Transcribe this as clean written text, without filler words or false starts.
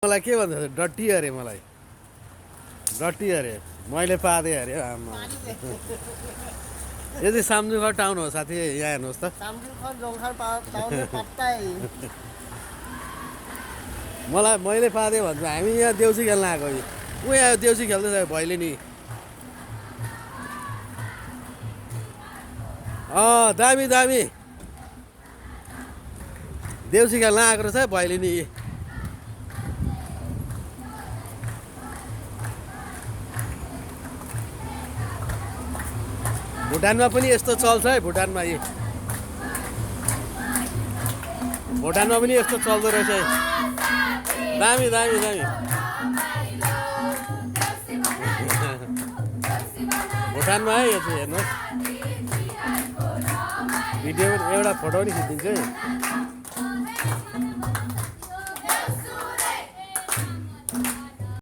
मलाई के भन्छ डट्टी अरे मलाई डट्टी अरे मैले पादेँ अरे आमा यो चाहिँ सामजुङखर टाउन हो साथी यहाँ हेर्नुहोस् त मैले पादेँ भन्छ हामी यहाँ देउसी खेल्न आएको ऊ यहाँ देउसी खेल्दैछ भैलेनी दामी दामी देउसी खेल्न आएको रहेछ भैलेनी भुटानमा पनि यस्तो चल्छ है भुटानमा पनि यस्तो चल्दो रहेछ है दामी दामी दामी भुटानमा है यो चाहिँ हेर्नुहोस् भिडियो एउटा फोटो पनि खिचिदिन्छु है